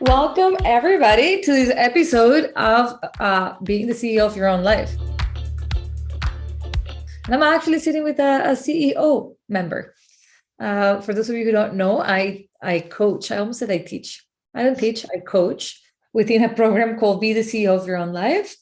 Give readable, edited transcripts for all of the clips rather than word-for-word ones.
Welcome, everybody, to this episode of Being the CEO of Your Own Life. And I'm actually sitting with a CEO member. For those of you who don't know, I coach. I almost said I teach. I don't teach, I coach within a program called Be the CEO of Your Own Life.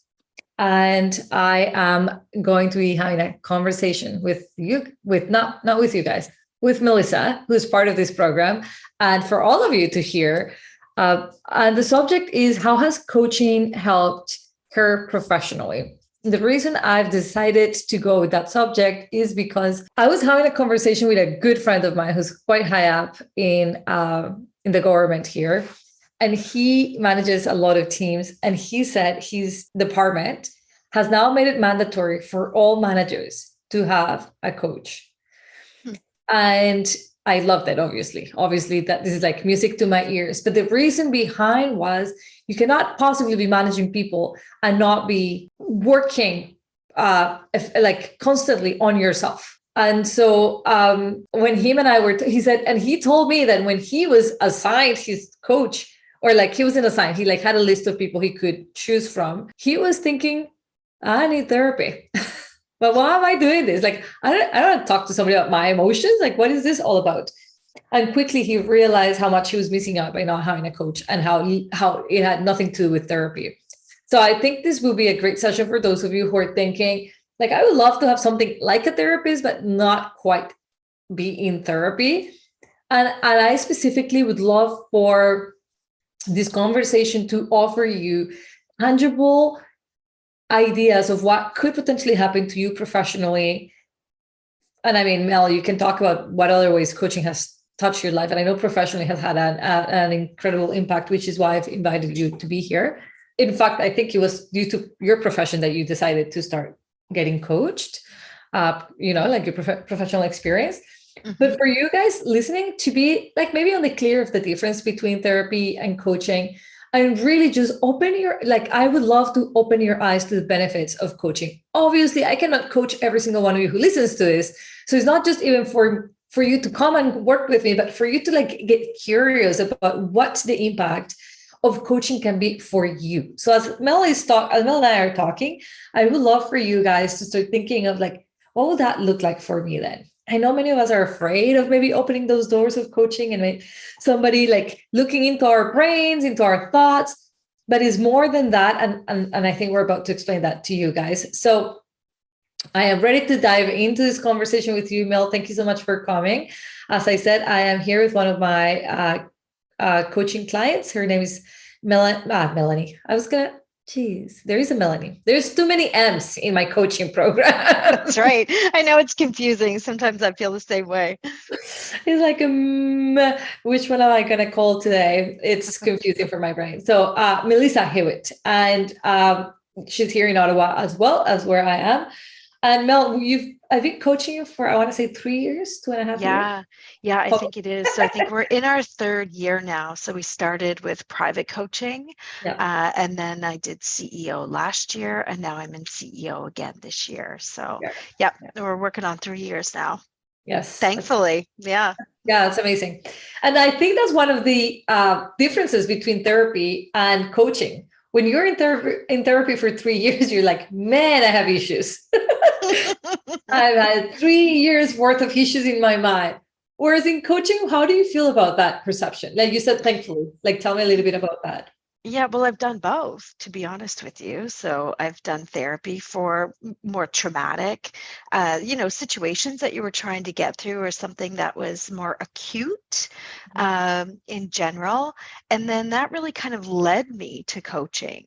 And I am going to be having a conversation with you, not with you guys, with Melissa, who's part of this program, and for all of you to hear. And the subject is, how has coaching helped her professionally? The reason I've decided to go with that subject is because I was having a conversation with a good friend of mine who's quite high up in the government here. And he manages a lot of teams. And he said his department has now made it mandatory for all managers to have a coach. And I loved it, obviously that this is like music to my ears. But the reason behind was, you cannot possibly be managing people and not be working like constantly on yourself. And so when him and I were, he said, and he told me that when he was assigned his coach, or like he wasn't assigned, he like had a list of people he could choose from. He was thinking, I need therapy. But why am I doing this? Like, I don't talk to somebody about my emotions. Like, what is this all about? And quickly he realized how much he was missing out by not having a coach, and how it had nothing to do with therapy. So I think this will be a great session for those of you who are thinking, like, I would love to have something like a therapist, but not quite be in therapy. And I specifically would love for this conversation to offer you tangible ideas of what could potentially happen to you professionally. And I mean, Mel, you can talk about what other ways coaching has touched your life. And I know professionally has had an incredible impact, which is why I've invited you to be here. In fact, I think it was due to your profession that you decided to start getting coached, like your professional experience. Mm-hmm. But for you guys listening, to be like maybe on the clear of the difference between therapy and coaching, and really just I would love to open your eyes to the benefits of coaching. Obviously, I cannot coach every single one of you who listens to this. So it's not just even for you to come and work with me, but for you to like get curious about what the impact of coaching can be for you. So as Mel and I are talking, I would love for you guys to start thinking of like, what would that look like for me then? I know many of us are afraid of maybe opening those doors of coaching and somebody like looking into our brains, into our thoughts, but it's more than that. And I think we're about to explain that to you guys. So I am ready to dive into this conversation with you, Mel. Thank you so much for coming. As I said, I am here with one of my coaching clients. Her name is Melanie. There is a Melanie. There's too many M's in my coaching program. That's right. I know it's confusing. Sometimes I feel the same way. It's like, which one am I going to call today? It's confusing for my brain. So Melissa Hewitt, and she's here in Ottawa as well as where I am. And Mel, I've been coaching you for, I want to say 3 years, 2.5 years. Yeah, I think it is. So I think we're in our third year now. So we started with private coaching, and then I did CEO last year, and now I'm in CEO again this year. So we're working on 3 years now. Yes. Thankfully. Yeah, it's amazing. And I think that's one of the differences between therapy and coaching. When you're in therapy for 3 years, you're like, man, I have issues. I've had 3 years worth of issues in my mind. Whereas in coaching, how do you feel about that perception? Like you said, thankfully, like tell me a little bit about that. Yeah, well, I've done both, to be honest with you. So I've done therapy for more traumatic, situations that you were trying to get through, or something that was more acute in general. And then that really kind of led me to coaching,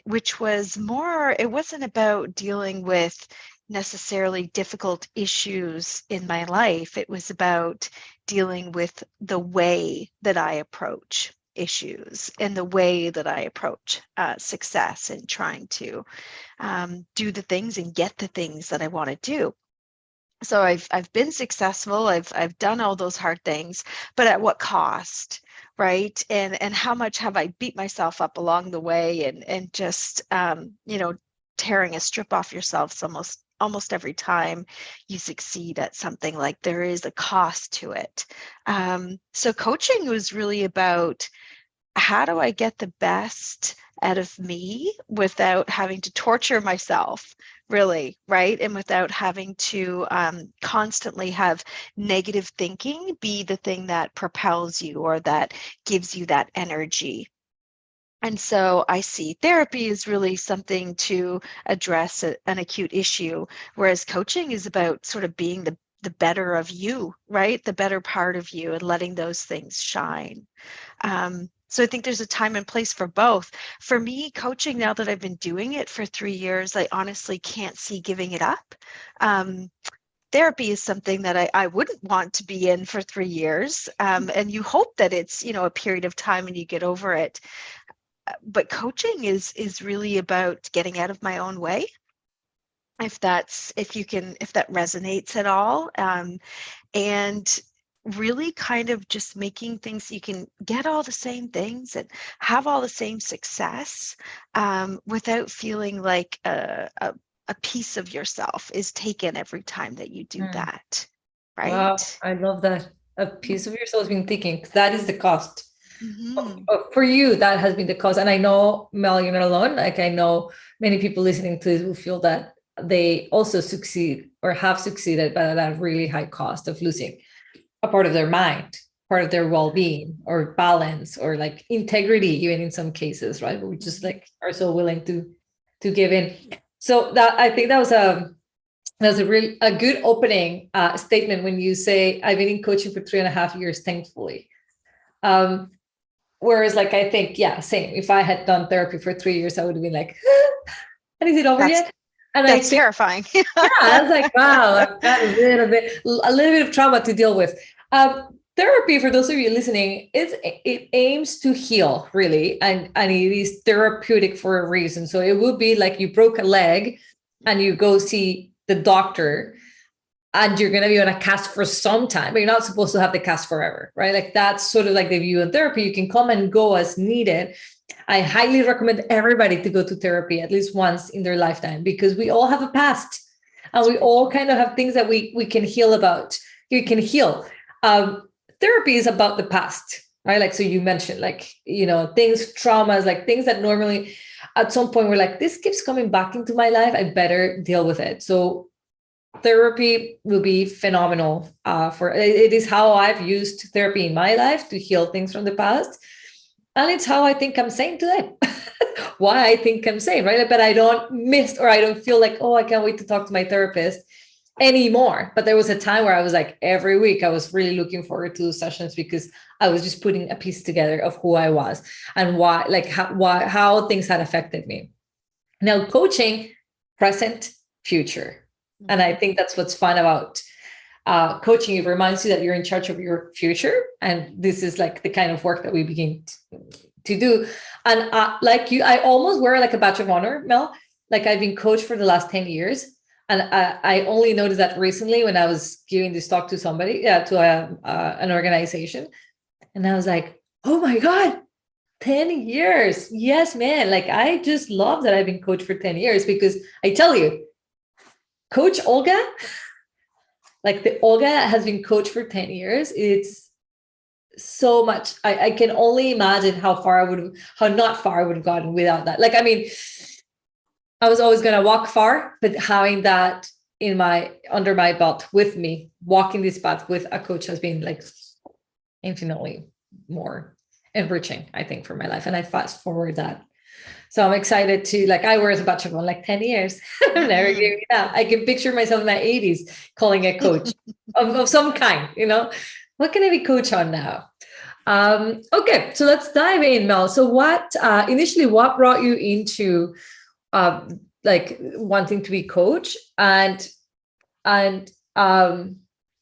which was more, it wasn't about dealing with necessarily difficult issues in my life. It was about dealing with the way that I approach issues and the way that I approach success, and trying to do the things and get the things that I want to do. So I've been successful. I've done all those hard things, but at what cost, right? And how much have I beat myself up along the way, and just tearing a strip off yourself almost every time you succeed at something. Like, there is a cost to it. So coaching was really about how do I get the best out of me without having to torture myself, really, right? And without having to constantly have negative thinking be the thing that propels you or that gives you that energy. And so I see therapy is really something to address an acute issue, whereas coaching is about sort of being the better of you, right? The better part of you and letting those things shine. So I think there's a time and place for both. For me, coaching, now that I've been doing it for 3 years, I honestly can't see giving it up. Therapy is something that I wouldn't want to be in for 3 years. And you hope that it's, a period of time and you get over it. But coaching is really about getting out of my own way. If that resonates at all. And really kind of just making things you can get all the same things and have all the same success without feeling like a piece of yourself is taken every time that you do that, right? Wow, I love that. A piece of yourself has been taken. That is the cost. For you, that has been the cost. And I know, Mel, you're not alone. Like, I know many people listening to this will feel that they also succeed or have succeeded, but at a really high cost of losing a part of their mind, part of their well-being or balance or like integrity, even in some cases, right? We just like are so willing to give in. So that, I think that was a good opening statement when you say, I've been in coaching for 3.5 years, thankfully. Whereas like, I think, yeah, same. If I had done therapy for 3 years, I would have been like, and is it over yet? And that's terrifying. Yeah, I was like, wow, I've got a little bit of trauma to deal with. Therapy, for those of you listening, it aims to heal, really, and it is therapeutic for a reason. So it would be like you broke a leg and you go see the doctor and you're going to be on a cast for some time, but you're not supposed to have the cast forever, right? Like that's sort of like the view in therapy. You can come and go as needed. I highly recommend everybody to go to therapy at least once in their lifetime, because we all have a past and we all kind of have things that we can heal about. You can heal. Therapy is about the past, right? Like, so you mentioned like, things, traumas, like things that normally at some point we're like, this keeps coming back into my life. I better deal with it. So therapy will be phenomenal for it. Is how I've used therapy in my life to heal things from the past. And it's how I think I'm sane today. Why I think I'm sane, right? But I don't miss, or I don't feel like, oh, I can't wait to talk to my therapist anymore. But there was a time where I was like, every week I was really looking forward to those sessions because I was just putting a piece together of who I was and why, like how things had affected me. Now, coaching, present, future. And I think that's what's fun about coaching. It reminds you that you're in charge of your future. And this is like the kind of work that we begin to do. And like you, I almost wear like a badge of honor, Mel. Like I've been coached for the last 10 years. And I only noticed that recently when I was giving this talk to somebody, to an organization. And I was like, oh my God, 10 years. Yes, man. Like I just love that I've been coached for 10 years because I tell you, Coach Olga, like the Olga has been coached for 10 years. It's so much. I can only imagine how not far I would have gotten without that. Like, I mean, I was always going to walk far, but having that under my belt with me, walking this path with a coach has been like infinitely more enriching, I think, for my life. And I fast forward that. So I'm excited to, like, I wear as a batch of like 10 years. I'm never giving it up. I can picture myself in my 80s calling a coach of some kind, what can I be coach on now? Okay, so let's dive in, Mel. So what brought you into like wanting to be coach? And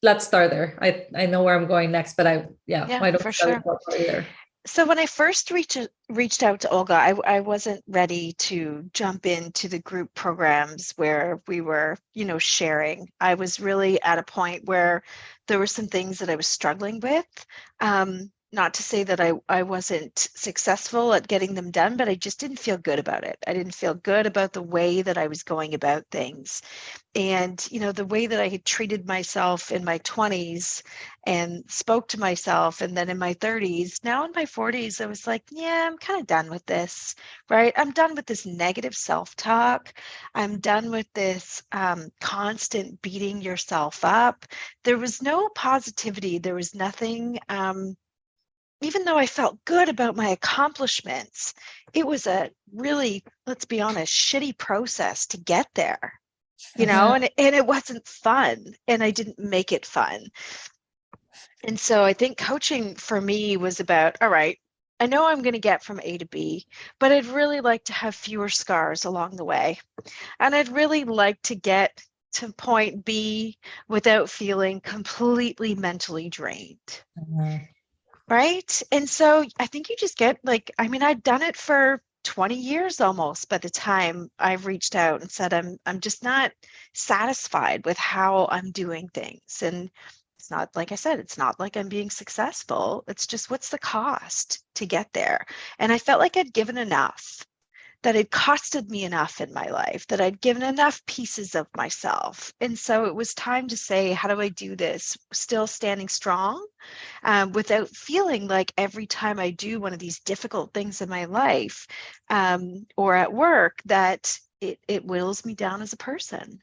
let's start there. I know where I'm going next, but why don't for we sure. start there? So when I first reached out to Olga, I wasn't ready to jump into the group programs where we were, sharing. I was really at a point where there were some things that I was struggling with. not to say that I wasn't successful at getting them done, but I just didn't feel good about it. I didn't feel good about the way that I was going about things. And, the way that I had treated myself in my 20s and spoke to myself, and then in my 30s, now in my 40s, I was like, yeah, I'm kind of done with this, right? I'm done with this negative self-talk. I'm done with this constant beating yourself up. There was no positivity. There was nothing, even though I felt good about my accomplishments, it was a really, let's be honest, shitty process to get there. Mhm. And it wasn't fun, and I didn't make it fun. And so I think coaching for me was about, all right, I know I'm going to get from A to B, but I'd really like to have fewer scars along the way. And I'd really like to get to point B without feeling completely mentally drained. Mhm. Right. And so I think you just get like, I mean, I'd done it for 20 years almost by the time I've reached out and said, I'm just not satisfied with how I'm doing things. And it's not, like I said, it's not like I'm being successful. It's just, what's the cost to get there? And I felt like I'd given enough, that it costed me enough in my life, that I'd given enough pieces of myself. And so it was time to say, how do I do this? Still standing strong, without feeling like every time I do one of these difficult things in my life, or at work, that it whittles me down as a person.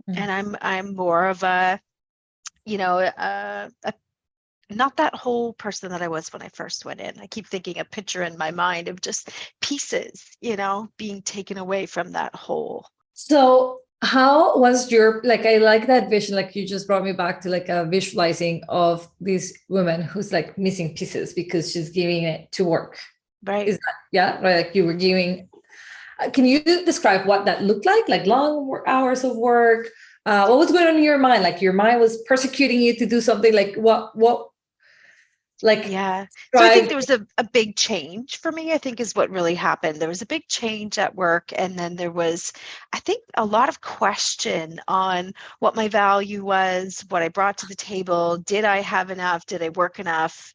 Mhm. And I'm more of a, a not that whole person that I was when I first went in. I keep thinking a picture in my mind of just pieces, being taken away from that whole. So how was your, like, I like that vision, like you just brought me back to like a visualizing of this woman who's like missing pieces because she's giving it to work. Right. Is that, yeah, right? Like you were giving, can you describe what that looked like long hours of work? What was going on in your mind? Like your mind was persecuting you to do something, like what, like, Yeah. So I think drive. there was a big change for me, I think is what really happened. There was a big change at work. And then there was, I think, a lot of question on what my value was, what I brought to the table. Did I have enough? Did I work enough?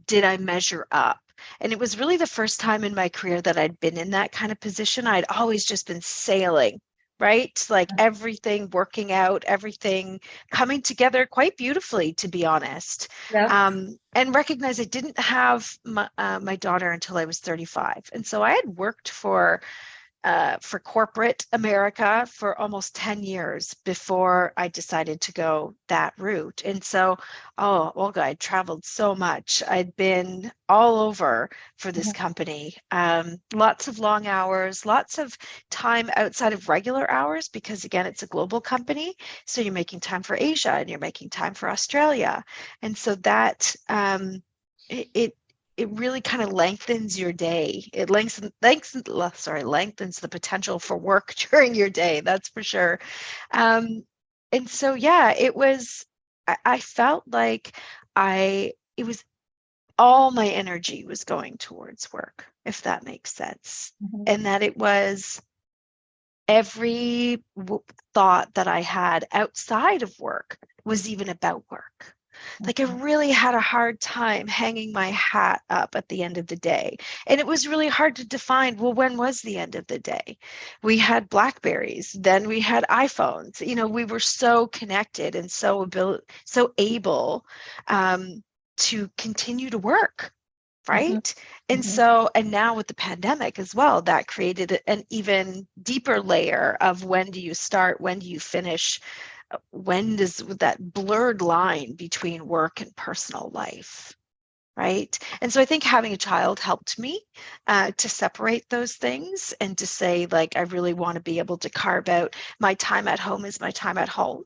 Did I measure up? And it was really the first time in my career that I'd been in that kind of position. I'd always just been sailing, right? Like everything working out, everything coming together quite beautifully, to be honest. Yeah. And recognize I didn't have my daughter until I was 35. And so I had worked for corporate America for almost 10 years before I decided to go that route. And so, oh, Olga, I'd traveled so much. I'd been all over for this company. Lots of long hours, lots of time outside of regular hours, because again, it's a global company. So you're making time for Asia and you're making time for Australia. And so that it really kind of lengthens your day. It lengthens the potential for work during your day. That's for sure. And so, yeah, I felt like it was all my energy was going towards work, if that makes sense. Mhm. And that it was every thought that I had outside of work was even about work. Like I really had a hard time hanging my hat up at the end of the day. And it was really hard to define, well, when was the end of the day? We had Blackberries, then we had iPhones. We were so connected and so able to continue to work. Mhm. Right. And Mhm. so, and now with the pandemic as well, that created an even deeper layer of when do you start, when do you finish, when does that blurred line between work and personal life, right? And so I think having a child helped me to separate those things and to say, like, I really want to be able to carve out my time at home is my time at home.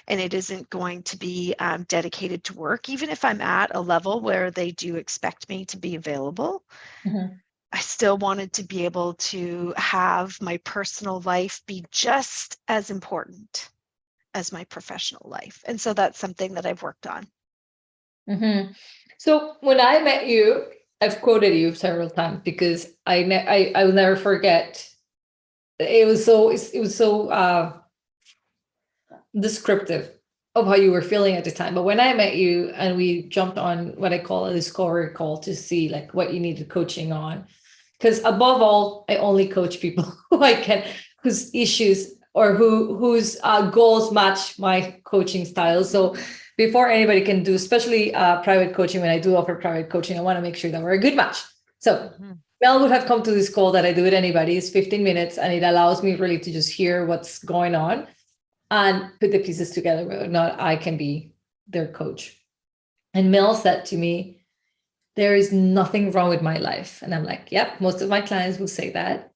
And it isn't going to be dedicated to work, even if I'm at a level where they do expect me to be available. Mhm. I still wanted to be able to have my personal life be just as important as my professional life. And so that's something that I've worked on. Mhm. So when I met you, I've quoted you several times because I will never forget. It was so descriptive of how you were feeling at the time. But when I met you and we jumped on what I call a discovery call to see like what you needed coaching on, because above all, I only coach people who I can, whose issues or whose goals match my coaching style. So before anybody can do, especially private coaching, when I do offer private coaching, I want to make sure that we're a good match. So Mel would have come to this call that I do with anybody. It's 15 minutes, and it allows me really to just hear what's going on and put the pieces together, whether or not I can be their coach. And Mel said to me, there is nothing wrong with my life. And I'm like, yep, most of my clients will say that.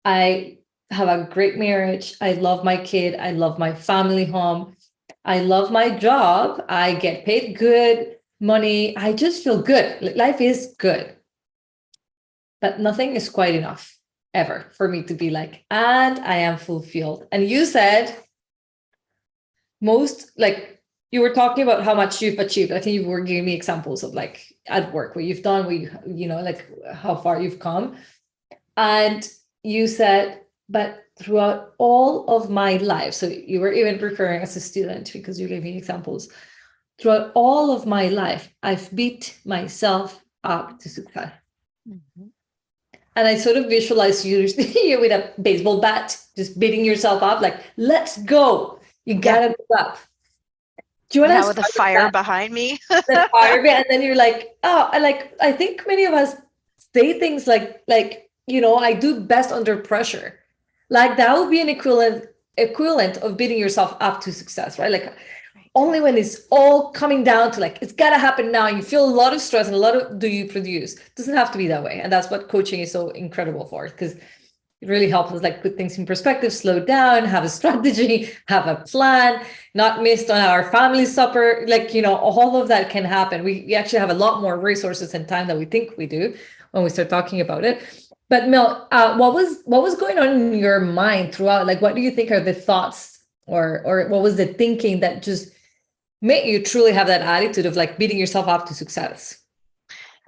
I have a great marriage. I love my kid. I love my family home. I love my job. I get paid good money. I just feel good. Life is good. But nothing is quite enough ever for me to be like, and I am fulfilled. And you said, most like you were talking about how much you've achieved. I think you were giving me examples of like at work what you've done, you know, like how far you've come. And you said, but throughout all of my life, so you were even referring as a student because you gave me examples. Throughout all of my life, I've beat myself up to success. Mm-hmm. And I sort of visualize you with a baseball bat, just beating yourself up, like, let's go. You gotta move up. Do you want to with the fire behind me? The fire, and then you're like, oh, I think many of us say things like, you know, I do best under pressure. Like that would be an equivalent of beating yourself up to success, right? Like only when it's all coming down to like, it's gotta happen now. You feel a lot of stress and a lot of, do you produce? It doesn't have to be that way. And that's what coaching is so incredible for, because it really helps us like put things in perspective, slow down, have a strategy, have a plan, not missed on our family supper. Like, you know, all of that can happen. We actually have a lot more resources and time than we think we do when we start talking about it. But Mel, what was going on in your mind throughout? Like, what do you think are the thoughts or what was the thinking that just made you truly have that attitude of like beating yourself up to success?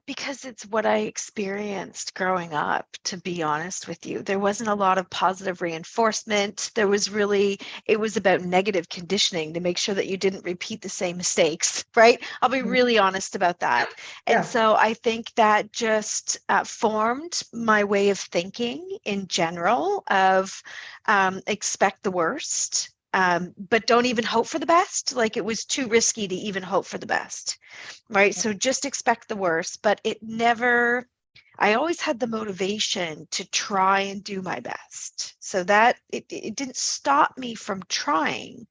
Because it's what I experienced growing up, to be honest with you. There wasn't a lot of positive reinforcement. It was about negative conditioning to make sure that you didn't repeat the same mistakes, right? I'll be really honest about that. And so I think that just formed my way of thinking in general of expect the worst. But don't even hope for the best. Like it was too risky to even hope for the best, right? So just expect the worst, but I always had the motivation to try and do my best. So that it didn't stop me from trying,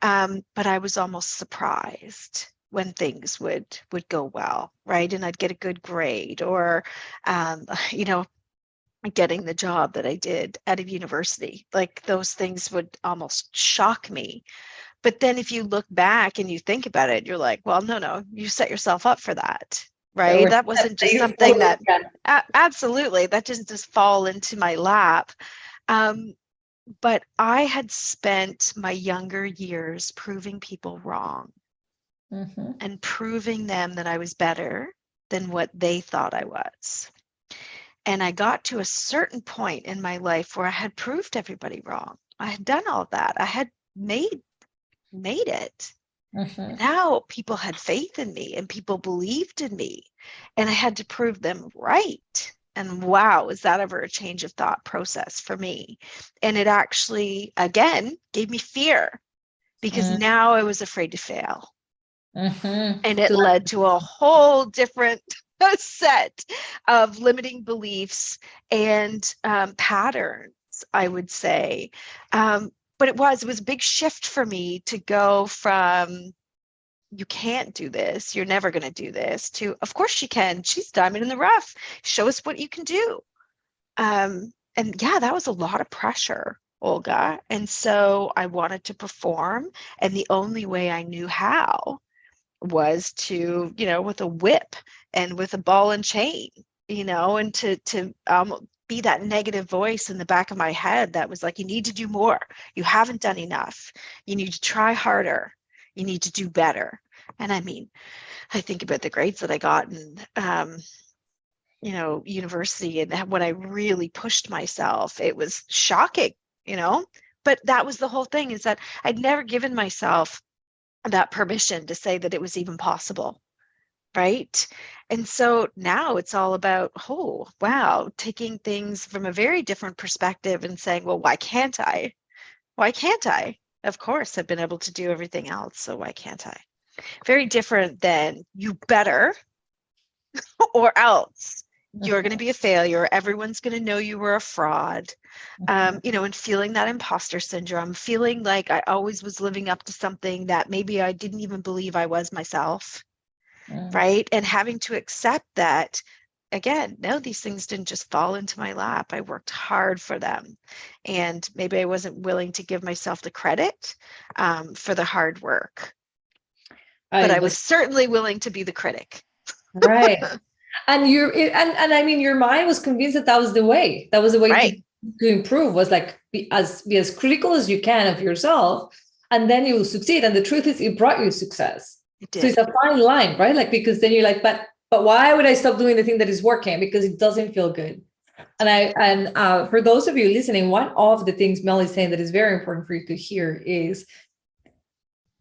but I was almost surprised when things would go well, right? And I'd get a good grade or, you know, getting the job that I did at a university. Like those things would almost shock me. But then if you look back and you think about it, you're like, well, no, you set yourself up for that, right? That wasn't just something that, absolutely, that didn't just fall into my lap. But I had spent my younger years proving people wrong and proving them that I was better than what they thought I was. And I got to a certain point in my life where I had proved everybody wrong. I had done all that. I had made it. Now people had faith in me and people believed in me, and I had to prove them right. And wow, is that ever a change of thought process for me? And it actually, again, gave me fear because now I was afraid to fail. And it led to a whole different set of limiting beliefs and patterns, I would say. But it was a big shift for me to go from, you can't do this, you're never going to do this, to, of course she can. She's diamond in the rough. Show us what you can do. And yeah, that was a lot of pressure, Olga. And so I wanted to perform. And the only way I knew how was to, you know, with a whip and with a ball and chain, you know, and to be that negative voice in the back of my head that was like, you need to do more. You haven't done enough. You need to try harder. You need to do better. And I mean, I think about the grades that I got in, you know, university, and when I really pushed myself, it was shocking, you know, but that was the whole thing, is that I'd never given myself that permission to say that it was even possible. Right. And so now it's all about, oh, wow, taking things from a very different perspective and saying, well, why can't I? Why can't I? Of course, I've been able to do everything else. So why can't I? Very different than you better, or else you're going to be a failure. Everyone's going to know you were a fraud. And feeling that imposter syndrome, feeling like I always was living up to something that maybe I didn't even believe I was myself. Right. And having to accept that, again, no, these things didn't just fall into my lap. I worked hard for them. And maybe I wasn't willing to give myself the credit for the hard work. But I was certainly willing to be the critic. Right. And and I mean, your mind was convinced that that was the way. That was the way right. to improve, was like be as critical as you can of yourself, and then you will succeed. And the truth is, it brought you success. So it's a fine line, right? Like, because then you're like, but why would I stop doing the thing that is working? Because it doesn't feel good. And for those of you listening, one of the things Mel is saying that is very important for you to hear is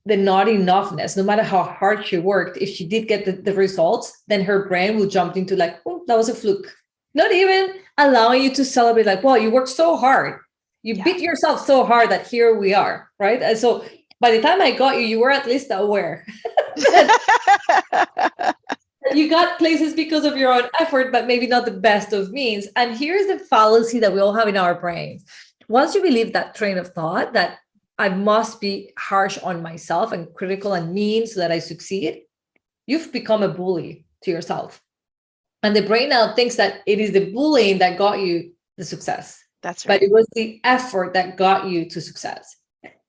the not enoughness. No matter how hard she worked, if she did get the results, then her brain will jump into like, oh, that was a fluke. Not even allowing you to celebrate, like, well, you worked so hard. You beat yourself so hard that here we are, right? And so by the time I got you, you were at least aware. You got places because of your own effort, but maybe not the best of means. And here's the fallacy that we all have in our brains. Once you believe that train of thought that I must be harsh on myself and critical and mean so that I succeed, you've become a bully to yourself. And the brain now thinks that it is the bullying that got you the success. That's right. But it was the effort that got you to success,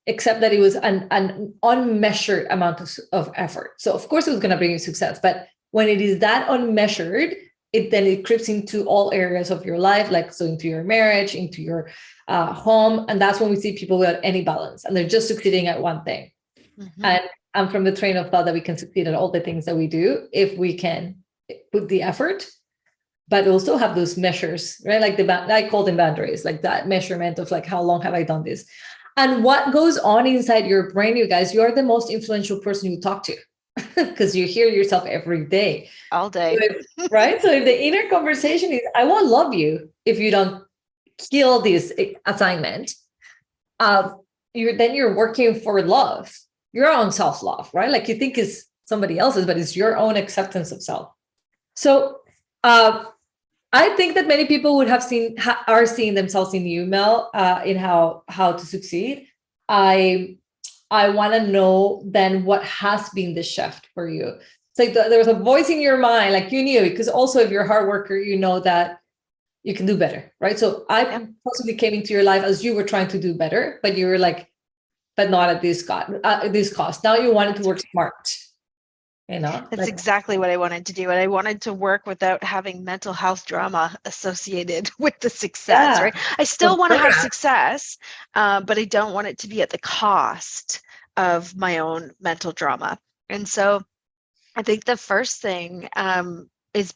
except that it was an unmeasured amount of effort. So of course it was going to bring you success. But when it is that unmeasured, it creeps into all areas of your life, like so into your marriage, into your home. And that's when we see people without any balance and they're just succeeding at one thing. Mm-hmm. And I'm from the train of thought that we can succeed at all the things that we do if we can put the effort, but also have those measures, right? Like I call them boundaries, like that measurement of like, how long have I done this? And what goes on inside your brain, you guys, you're the most influential person you talk to because you hear yourself every day. All day. So right? So if the inner conversation is, I won't love you if you don't kill this assignment, you're working for love, your own self-love, right? Like you think is somebody else's, but it's your own acceptance of self. So I think that many people would have are seeing themselves in you, Mel, in how to succeed. I want to know then what has been the shift for you. It's like there was a voice in your mind, like you knew, because also if you're a hard worker, you know that you can do better, right? So I possibly came into your life as you were trying to do better, but you were like, but not at this cost. Now you wanted to work smart. That's exactly what I wanted to do. And I wanted to work without having mental health drama associated with the success, right? I still want to have success, but I don't want it to be at the cost of my own mental drama. And so I think the first thing is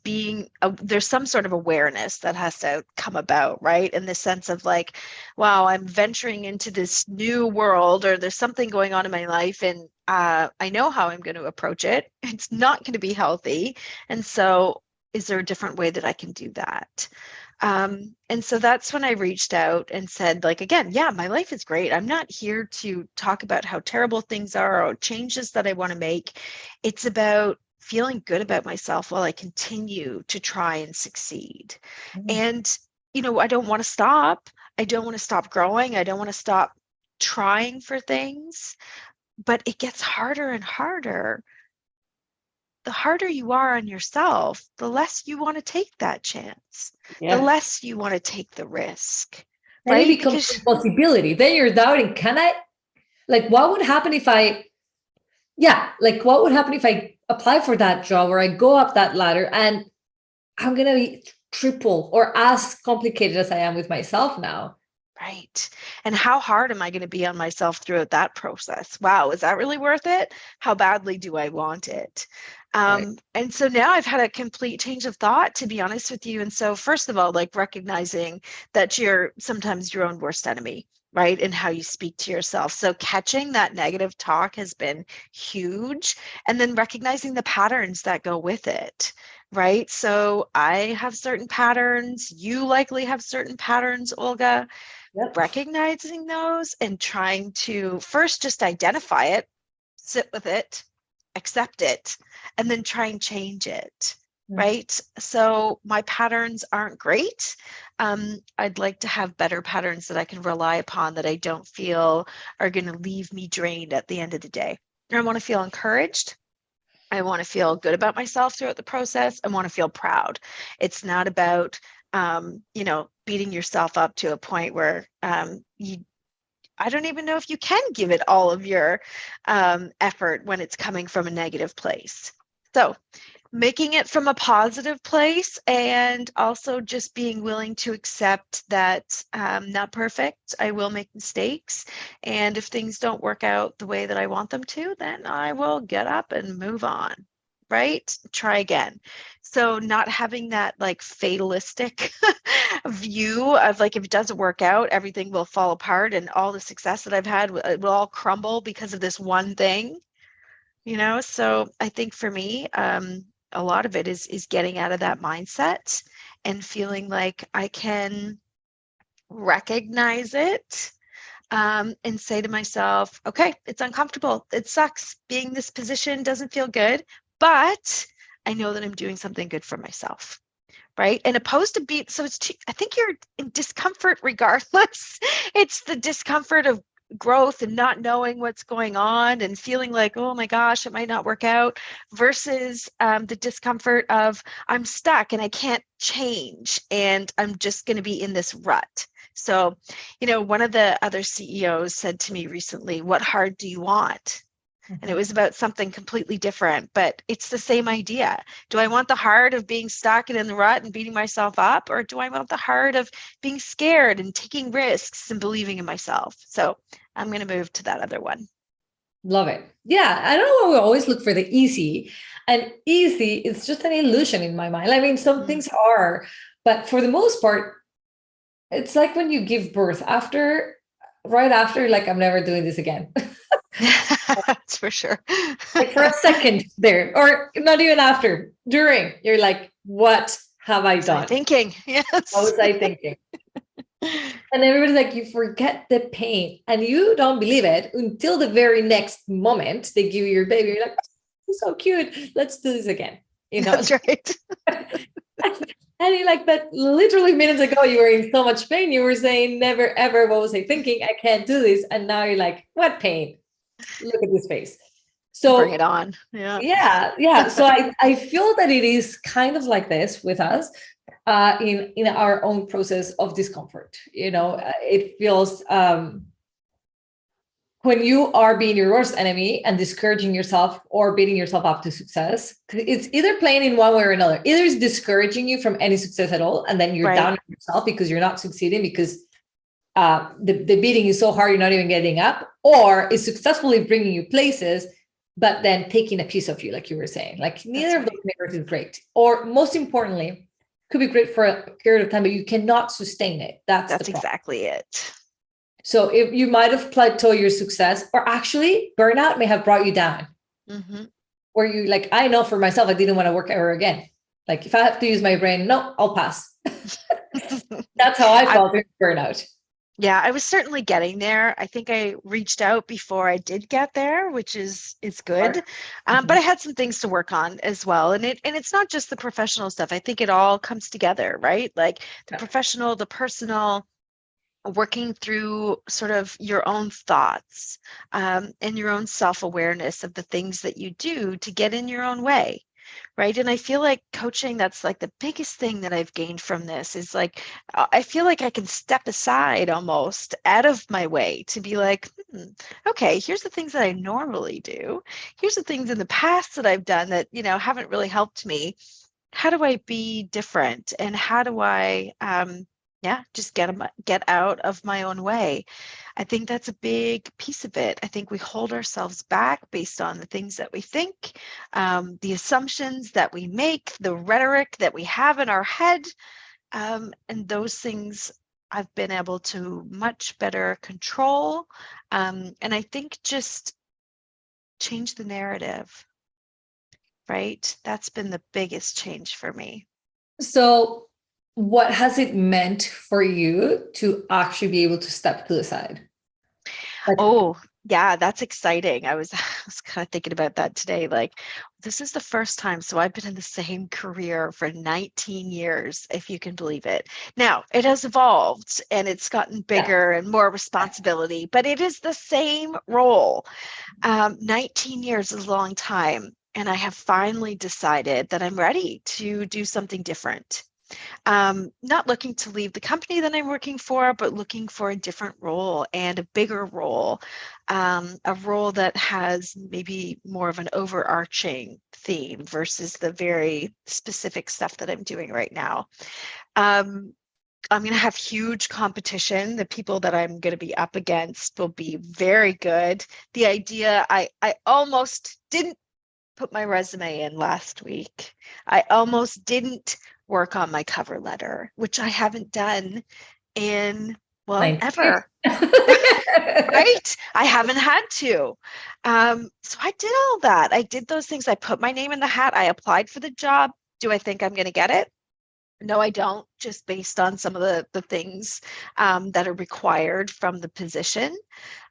there's some sort of awareness that has to come about, right? In the sense of like, wow, I'm venturing into this new world, or there's something going on in my life, and I know how I'm going to approach it. It's not going to be healthy. And so is there a different way that I can do that? And so that's when I reached out and said, like, again, yeah, my life is great. I'm not here to talk about how terrible things are or changes that I want to make. It's about feeling good about myself while I continue to try and succeed. Mm-hmm. And, I don't want to stop. I don't want to stop growing. I don't want to stop trying for things, but it gets harder and harder. The harder you are on yourself, the less you want to take that chance, the less you want to take the risk. And right? It becomes a possibility. Then you're doubting, can I? Like, what would happen if what would happen if I apply for that job or I go up that ladder and I'm going to be triple or as complicated as I am with myself now? Right. And how hard am I going to be on myself throughout that process? Wow, is that really worth it? How badly do I want it? Right. And so now I've had a complete change of thought, to be honest with you. And so first of all, like recognizing that you're sometimes your own worst enemy. right? And how you speak to yourself. So catching that negative talk has been huge. And then recognizing the patterns that go with it, right? So I have certain patterns. You likely have certain patterns, Olga. Yep. Recognizing those and trying to first just identify it, sit with it, accept it, and then try and change it. Right. So my patterns aren't great. I'd like to have better patterns that I can rely upon that I don't feel are going to leave me drained at the end of the day. I want to feel encouraged. I want to feel good about myself throughout the process. I want to feel proud. It's not about, beating yourself up to a point where I don't even know if you can give it all of your effort when it's coming from a negative place. So making it from a positive place, and also just being willing to accept that I'm not perfect. I will make mistakes. And if things don't work out the way that I want them to, then I will get up and move on. Right? Try again. So not having that like fatalistic view of like, if it doesn't work out, everything will fall apart and all the success that I've had will all crumble because of this one thing. So I think for me, a lot of it is getting out of that mindset and feeling like I can recognize it, and say to myself, okay, it's uncomfortable. It sucks. Being this position doesn't feel good, but I know that I'm doing something good for myself. Right. And opposed to so I think you're in discomfort regardless. It's the discomfort of growth and not knowing what's going on and feeling like, oh my gosh, it might not work out, versus the discomfort of I'm stuck and I can't change and I'm just going to be in this rut. So, one of the other CEOs said to me recently, what hard do you want? And it was about something completely different, but it's the same idea. Do I want the heart of being stuck and in the rut and beating myself up, or do I want the heart of being scared and taking risks and believing in myself? So I'm going to move to that other one. Love it. Yeah, I don't know why we always look for the easy, and easy is just an illusion in my mind. I mean, some things are, but for the most part, it's like when you give birth right after, like, I'm never doing this again. That's for sure. Like for a second there, or not even after, during, you're like, what have I done? Thinking, yes. What was I thinking? And everybody's like, you forget the pain, and you don't believe it until the very next moment they give you your baby. You're like, oh, so cute. Let's do this again. That's right. And you're like, but literally minutes ago, you were in so much pain. You were saying, never, ever. What was I thinking? I can't do this. And now you're like, what pain? Look at this face. So bring it on. Yeah. So I feel that it is kind of like this with us, in our own process of discomfort. It feels, when you are being your worst enemy and discouraging yourself or beating yourself up to success, it's either playing in one way or another. Either it's discouraging you from any success at all, and then you're down on yourself because you're not succeeding, because the beating is so hard you're not even getting up, or it's successfully bringing you places, but then taking a piece of you, like you were saying. Like neither of those neighbors is great, or most importantly, could be great for a period of time, but you cannot sustain it. That's exactly it. So if you might have plateaued your success, or actually burnout may have brought you down, where you like, I know for myself, I didn't want to work ever again. Like if I have to use my brain, no, I'll pass. That's how I felt during burnout. Yeah, I was certainly getting there. I think I reached out before I did get there, which is good. But I had some things to work on as well. And it's not just the professional stuff. I think it all comes together, right? Like the professional, the personal, working through sort of your own thoughts, and your own self-awareness of the things that you do to get in your own way. Right. And I feel like coaching, that's like the biggest thing that I've gained from this is like, I feel like I can step aside almost out of my way to be like, okay, here's the things that I normally do. Here's the things in the past that I've done that, haven't really helped me. How do I be different? And how do I, just get out of my own way? I think that's a big piece of it. I think we hold ourselves back based on the things that we think, the assumptions that we make, the rhetoric that we have in our head, and those things I've been able to much better control, and I think just change the narrative, right? That's been the biggest change for me. So, what has it meant for you to actually be able to step to the side? Like, Oh, yeah, that's exciting. I was kind of thinking about that today. Like, this is the first time. So I've been in the same career for 19 years, if you can believe it. Now, it has evolved and it's gotten yeah, bigger and more responsibility, but it is the same role. 19 years is a long time. And I have finally decided that I'm ready to do something different. Not looking to leave the company that I'm working for, but looking for a different role and a bigger role, a role that has maybe more of an overarching theme versus the very specific stuff that I'm doing right now. I'm going to have huge competition. The people that I'm going to be up against will be very good. The idea, I almost didn't put my resume in last week. I almost didn't work on my cover letter, which I haven't done in, well, 90 years. ever. Right? I haven't had to. So I did all that. I did those things. I put my name in the hat. I applied for the job. Do I think I'm going to get it? No, I don't, just based on some of the things that are required from the position.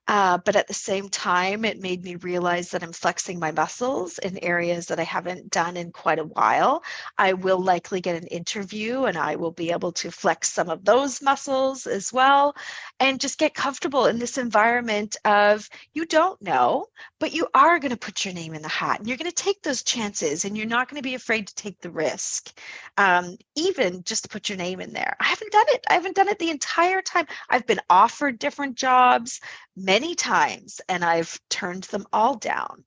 But at the same time, it made me realize that I'm flexing my muscles in areas that I haven't done in quite a while. I will likely get an interview and I will be able to flex some of those muscles as well and just get comfortable in this environment of you don't know, but you are going to put your name in the hat and you're going to take those chances and you're not going to be afraid to take the risk, even just to put your name in there. I haven't done it. I haven't done it the entire time. I've been offered different jobs many times and I've turned them all down.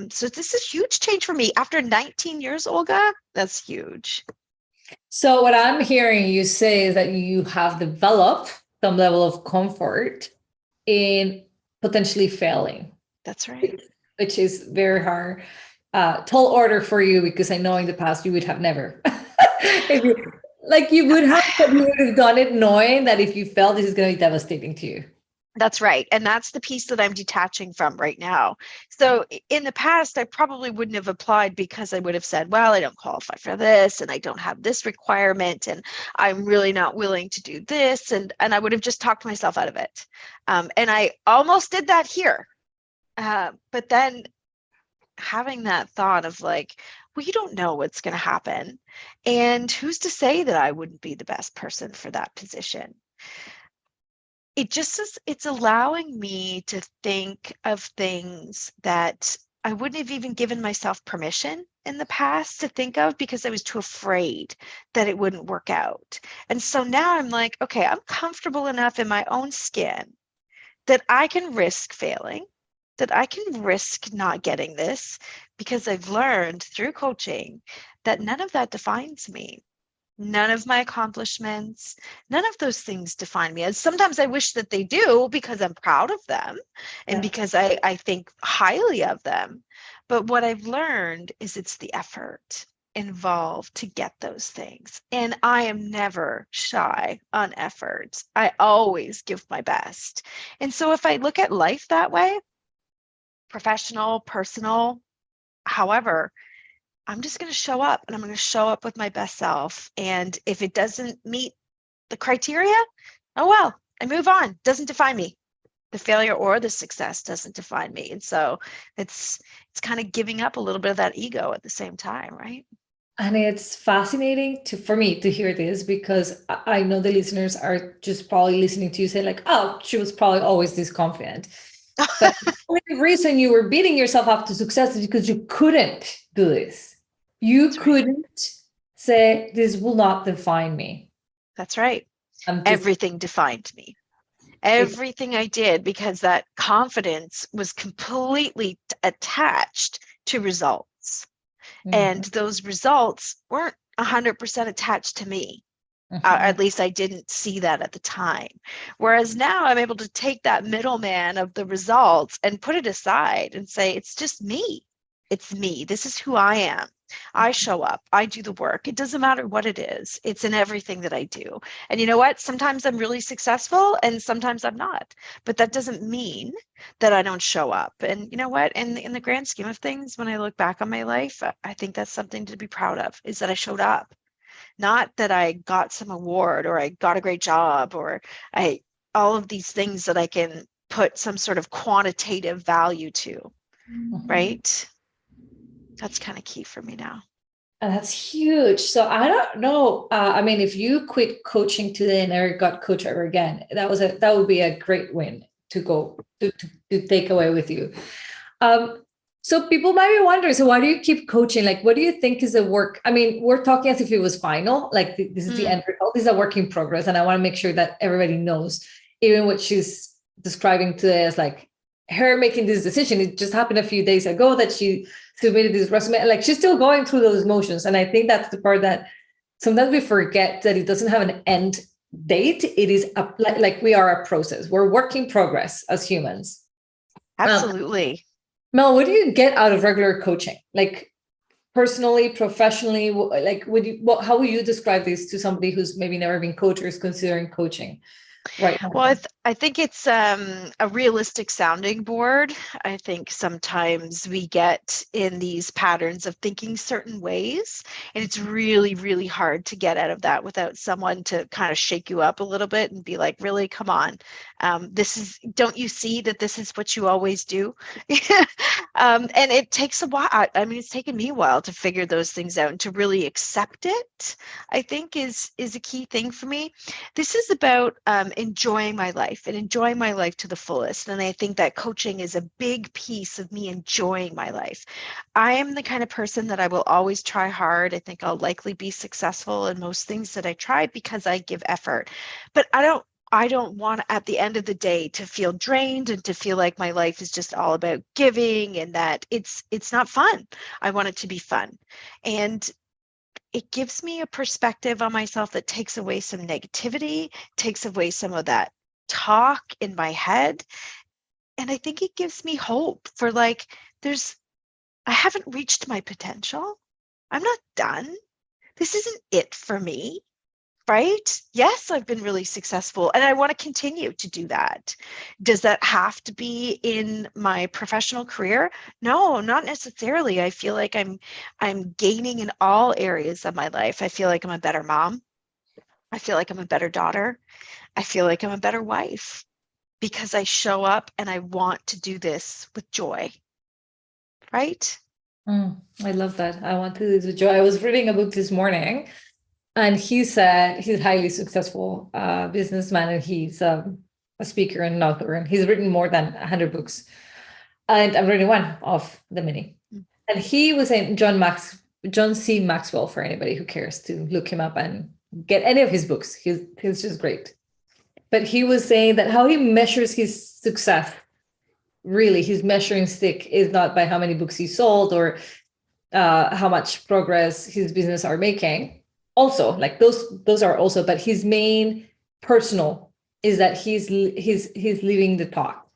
So this is a huge change for me after 19 years, Olga. That's huge. So, what I'm hearing you say is that you have developed some level of comfort in potentially failing, That's right. which is very hard. Tall order for you because I know in the past you would have never. If you, like you would have, but you would have done it knowing that if you fail, this is going to be devastating to you. That's right. And that's the piece that I'm detaching from right now. So in the past, I probably wouldn't have applied because I would have said, well, I don't qualify for this and I don't have this requirement and I'm really not willing to do this. And I would have just talked myself out of it. And I almost did that here. But then having that thought of like, well, you don't know what's going to happen. And who's to say that I wouldn't be the best person for that position? It just is, it's allowing me to think of things that I wouldn't have even given myself permission in the past to think of because I was too afraid that it wouldn't work out. And so now I'm like, okay, I'm comfortable enough in my own skin that I can risk failing, that I can risk not getting this because I've learned through coaching that none of that defines me. None of my accomplishments, none of those things define me. As sometimes I wish that they do because I'm proud of them and Yeah. because I think highly of them. But what I've learned is it's the effort involved to get those things. And I am never shy on effort. I always give my best. And so if I look at life that way, professional, personal, however, I'm just going to show up and I'm going to show up with my best self. And if it doesn't meet the criteria, oh well, I move on. Doesn't define me. The failure or the success doesn't define me. And so it's kind of giving up a little bit of that ego at the same time, right? And it's fascinating for me to hear this because I know the listeners are just probably listening to you say like, oh, she was probably always this confident. But the only reason you were beating yourself up to success is because you couldn't do this. You That's right. couldn't say, this will not define me. That's right. I'm just, Everything defined me. Everything I did because that confidence was completely attached to results. And Mhm, those results weren't 100% attached to me. mhm. At least I didn't see that at the time. Whereas now I'm able to take that middleman of the results and put it aside and say, it's just me. It's me. This is who I am. I show up. I do the work. It doesn't matter what it is. It's in everything that I do. And you know what? Sometimes I'm really successful and sometimes I'm not. But that doesn't mean that I don't show up. And you know what? In the grand scheme of things, when I look back on my life, I think that's something to be proud of, is that I showed up. Not that I got some award or I got a great job or I all of these things that I can put some sort of quantitative value to, right? That's kind of key for me now. And that's huge. So I don't know. I mean, if you quit coaching today and never got coach ever again, that would be a great win to go to take away with you. So people might be wondering, so why do you keep coaching? Like, what do you think is the work? I mean, we're talking as if it was final, like this is the end result. This is a work in progress. And I want to make sure that everybody knows, even what she's describing today as like her making this decision. It just happened a few days ago that she submitted this resume. Like, she's still going through those motions. And I think that's the part that sometimes we forget, that it doesn't have an end date. It is like we are a process. We're work in progress as humans. Absolutely. Mel, what do you get out of regular coaching? Like, personally, professionally, like, how would you describe this to somebody who's maybe never been coached or is considering coaching right now? Well, I think it's a realistic sounding board. I think sometimes we get in these patterns of thinking certain ways, and it's really, really hard to get out of that without someone to kind of shake you up a little bit and be like, really, come on. Don't you see that this is what you always do? And it takes a while. I mean, it's taken me a while to figure those things out and to really accept it, I think is a key thing for me. This is about enjoying my life and enjoying my life to the fullest. And I think that coaching is a big piece of me enjoying my life. I am the kind of person that I will always try hard. I think I'll likely be successful in most things that I try because I give effort. But I don't want at the end of the day to feel drained and to feel like my life is just all about giving and that it's not fun. I want it to be fun. And it gives me a perspective on myself that takes away some negativity, takes away some of that talk in my head. And I think it gives me hope for like, I haven't reached my potential. I'm not done. This isn't it for me. Right? Yes, I've been really successful and I want to continue to do that. Does that have to be in my professional career? No, not necessarily. I feel like I'm gaining in all areas of my life. I feel like I'm a better mom. I feel like I'm a better daughter. I feel like I'm a better wife because I show up and I want to do this with joy. Right? I love that. I want to do this with joy. I was reading a book this morning. And he said he's a highly successful businessman, and he's a speaker and an author, and he's written more than 100 books. And I'm reading one of the many. And he was saying John C. Maxwell, for anybody who cares to look him up and get any of his books. He's just great. But he was saying that how he measures his success, really, his measuring stick is not by how many books he sold or how much progress his business are making. Also, like those are also, but his main personal is that he's living the talk.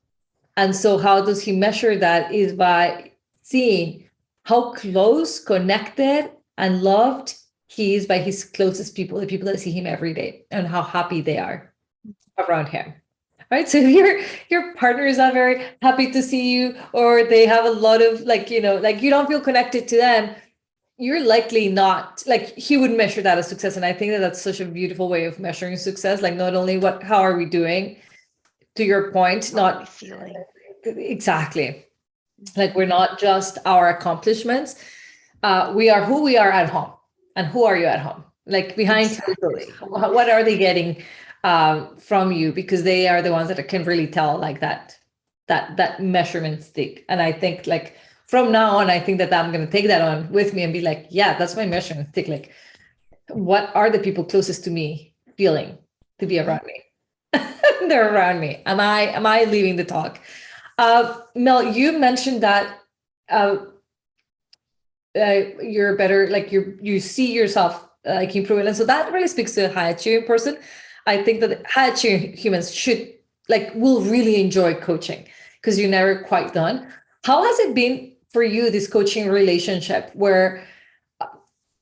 And so how does he measure that is by seeing how close, connected, and loved he is by his closest people, the people that see him every day, and how happy they are around him. Right. So if your partner is not very happy to see you, or they have a lot of like you don't feel connected to them, you're likely not, like, he would measure that as success. And I think that that's such a beautiful way of measuring success. Like, not only how are we doing, to your point, not feeling exactly like we're not just our accomplishments. We are who we are at home, and who are you at home? Like behind you, what are they getting from you? Because they are the ones that can really tell like that measurement stick. And I think like, from now on, I think that I'm going to take that on with me and be like, yeah, that's my measurement stick. Like, what are the people closest to me feeling to be around me? They're around me. Am I leaving the talk? Mel, you mentioned that you're better, like you see yourself like improving. And so that really speaks to a high achieving person. I think that high achieving humans will really enjoy coaching because you're never quite done. How has it been for you this coaching relationship where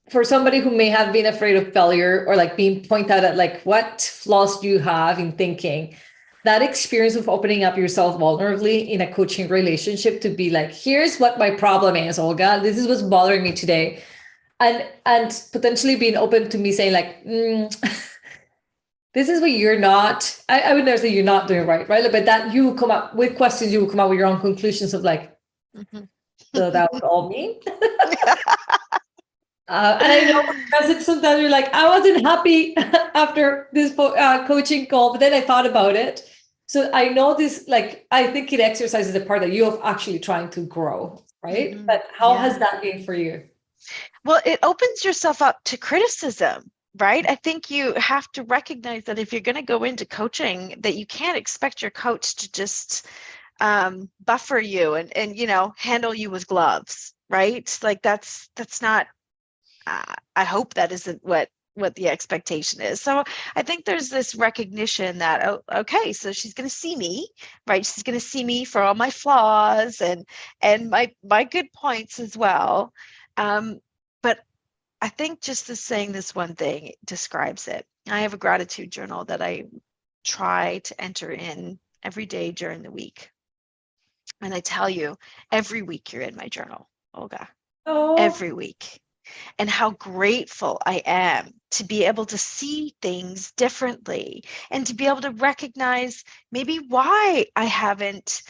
for somebody who may have been afraid of failure or like being pointed out at like what flaws do you have in thinking, that experience of opening up yourself vulnerably in a coaching relationship to be like, here's what my problem is, Olga, this is what's bothering me today, and potentially being open to me saying like, this is what you're not, I would never say you're not doing right, but that you will come up with questions, you will come up with your own conclusions of like, so that was all me. And I know sometimes you're like, I wasn't happy after this coaching call, but then I thought about it. So I know this, like, I think it exercises the part that you're actually trying to grow, right? But how has that been for you? Well, it opens yourself up to criticism, right? I think you have to recognize that if you're going to go into coaching, that you can't expect your coach to just buffer you and handle you with gloves, right? Like that's not. I hope that isn't what the expectation is. So I think there's this recognition that, oh, okay, so she's going to see me, right? She's going to see me for all my flaws and my good points as well. But I think just saying this one thing describes it. I have a gratitude journal that I try to enter in every day during the week. And I tell you, every week you're in my journal, Olga. Oh. Every week. And how grateful I am to be able to see things differently and to be able to recognize maybe why I haven't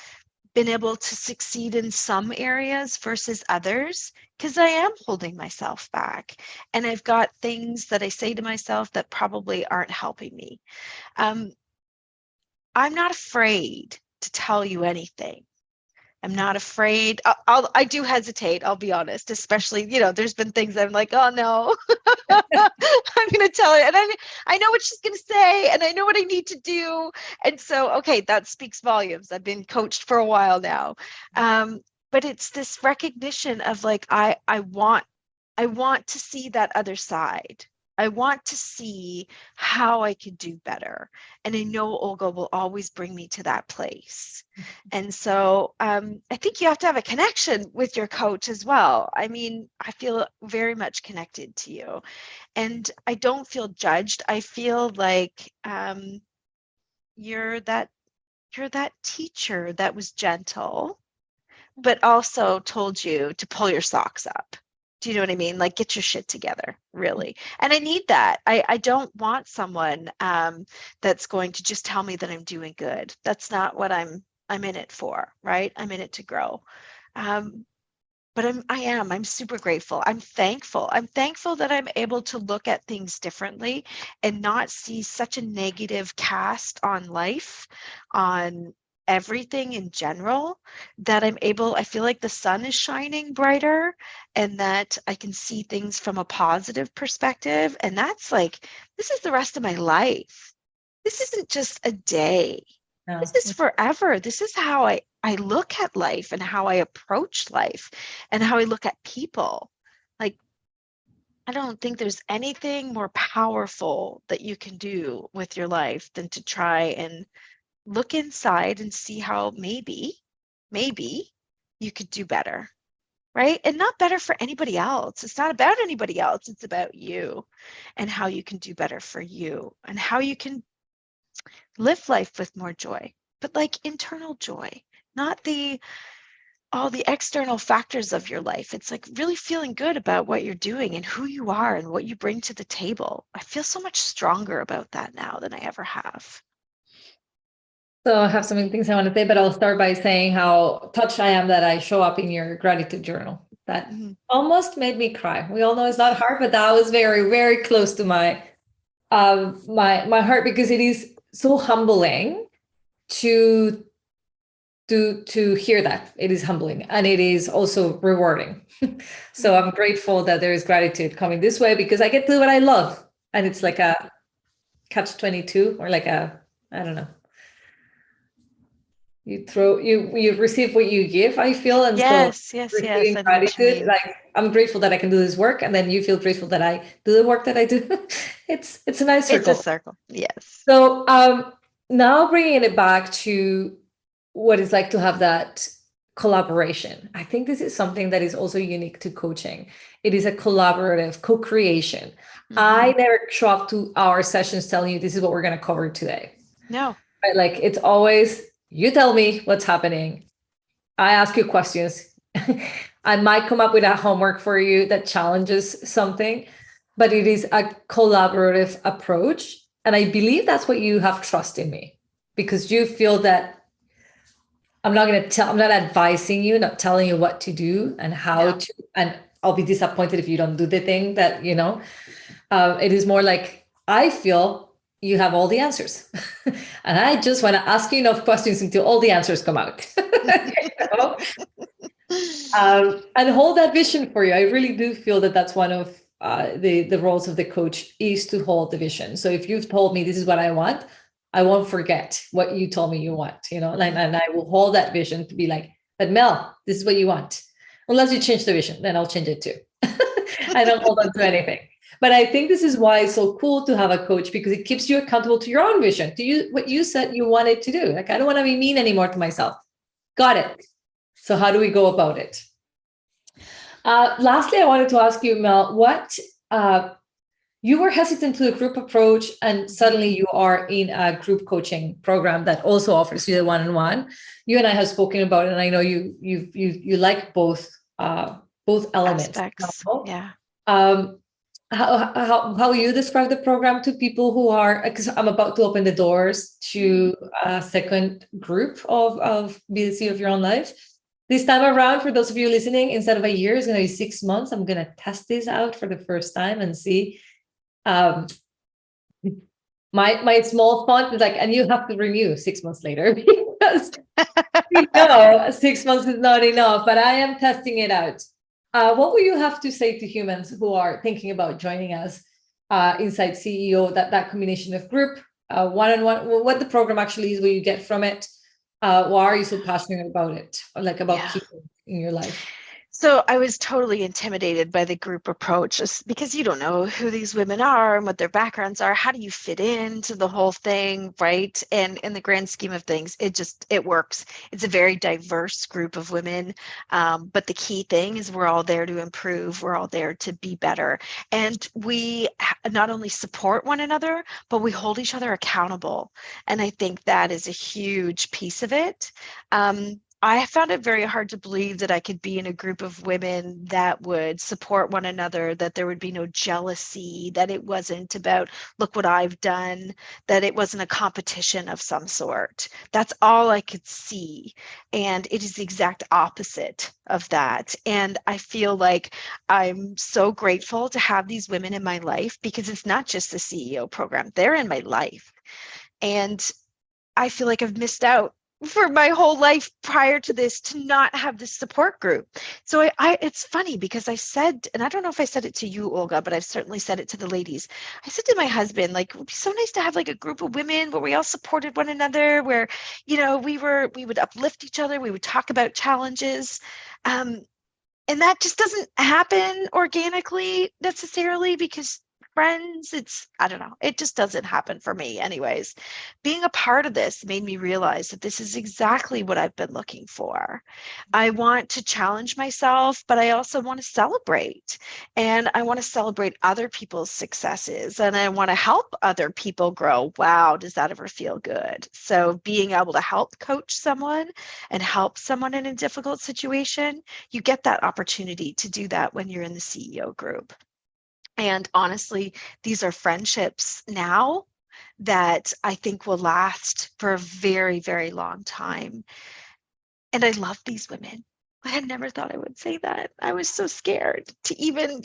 been able to succeed in some areas versus others, because I am holding myself back. And I've got things that I say to myself that probably aren't helping me. I'm not afraid to tell you anything. I'm not afraid. I do hesitate, I'll be honest, especially, there's been things I'm like, oh no, I'm going to tell her. And I know what she's going to say, and I know what I need to do. And so, okay, that speaks volumes. I've been coached for a while now. But it's this recognition of like, I want to see that other side. I want to see how I could do better. And I know Olga will always bring me to that place. And so I think you have to have a connection with your coach as well. I mean, I feel very much connected to you. And I don't feel judged. I feel like you're that teacher that was gentle, but also told you to pull your socks up. Do you know what I mean? Like, get your shit together, really. And I need that. I don't want someone that's going to just tell me that I'm doing good. That's not what I'm in it for, right? I'm in it to grow. But I'm super grateful. I'm thankful. I'm thankful that I'm able to look at things differently and not see such a negative cast on life, on everything in general, that I feel like the sun is shining brighter and that I can see things from a positive perspective. And that's like, this is the rest of my life. This isn't just a day. No. This is forever. This is how I look at life and how I approach life and how I look at people. Like, I don't think there's anything more powerful that you can do with your life than to try and look inside and see how maybe you could do better, right? And not better for anybody else. It's not about anybody else. It's about you and how you can do better for you and how you can live life with more joy, but like internal joy, not all the external factors of your life. It's like really feeling good about what you're doing and who you are and what you bring to the table. I feel so much stronger about that now than I ever have. So I have so many things I want to say, but I'll start by saying how touched I am that I show up in your gratitude journal. That almost made me cry. We all know it's not hard, but that was very, very close to my heart, because it is so humbling to hear that. It is humbling, and it is also rewarding. So I'm grateful that there is gratitude coming this way, because I get to do what I love, and it's like a catch-22, or like I don't know. You receive what you give, I feel. And yes. Gratitude, like, I'm grateful that I can do this work, and then you feel grateful that I do the work that I do. It's a nice circle. It's a circle. Yes. So now bringing it back to what it's like to have that collaboration. I think this is something that is also unique to coaching. It is a collaborative co-creation. I never show up to our sessions telling you this is what we're going to cover today. No. Right? Like it's always, you tell me what's happening. I ask you questions. I might come up with a homework for you that challenges something, but it is a collaborative approach. And I believe that's what you have trust in me, because you feel that I'm not advising you, not telling you what to do and how to, and I'll be disappointed if you don't do the thing that, it is more like, I feel you have all the answers. And I just want to ask you enough questions until all the answers come out. And hold that vision for you. I really do feel that that's one of the roles of the coach, is to hold the vision. So if you've told me this is what I want, I won't forget what you told me you want, and I will hold that vision to be like, but Mel, this is what you want. Unless you change the vision, then I'll change it too. I don't hold on to anything. But I think this is why it's so cool to have a coach, because it keeps you accountable to your own vision, to you, what you said you wanted to do. Like, I don't want to be mean anymore to myself. Got it. So how do we go about it? Lastly, I wanted to ask you, Mel, what you were hesitant to the group approach, and suddenly you are in a group coaching program that also offers you the one-on-one. You and I have spoken about it, and I know you like both elements. Aspects. Yeah. How you describe the program to people who are, because I'm about to open the doors to a second group of Be the CEO of Your Own Life. This time around, for those of you listening, instead of a year, it's going to be 6 months. I'm going to test this out for the first time and see. My small font is like, and you have to renew 6 months later, because 6 months is not enough, but I am testing it out. What will you have to say to humans who are thinking about joining us inside CEO, that combination of group, one-on-one, what the program actually is, what you get from it? Why are you so passionate about it, like about keeping in your life? So I was totally intimidated by the group approach, just because you don't know who these women are and what their backgrounds are. How do you fit into the whole thing, right? And in the grand scheme of things, it works. It's a very diverse group of women. But the key thing is we're all there to improve. We're all there to be better. And we not only support one another, but we hold each other accountable. And I think that is a huge piece of it. I found it very hard to believe that I could be in a group of women that would support one another, that there would be no jealousy, that it wasn't about, look what I've done, that it wasn't a competition of some sort. That's all I could see. And it is the exact opposite of that. And I feel like I'm so grateful to have these women in my life, because it's not just the CEO program, they're in my life. And I feel like I've missed out for my whole life prior to this to not have this support group. So it's funny, because I said, and I don't know if I said it to you, Olga, but I've certainly said it to the ladies. I said to my husband, like, it would be so nice to have like a group of women where we all supported one another, where, we would uplift each other. We would talk about challenges. And that just doesn't happen organically necessarily, because friends, I don't know, it just doesn't happen for me anyways. Being a part of this made me realize that this is exactly what I've been looking for. I want to challenge myself, but I also want to celebrate, and I want to celebrate other people's successes, and I want to help other people grow. Wow, does that ever feel good? So being able to help coach someone and help someone in a difficult situation, you get that opportunity to do that when you're in the CEO group. And honestly, these are friendships now that I think will last for a very, very long time. And I love these women. I had never thought I would say that. I was so scared to even,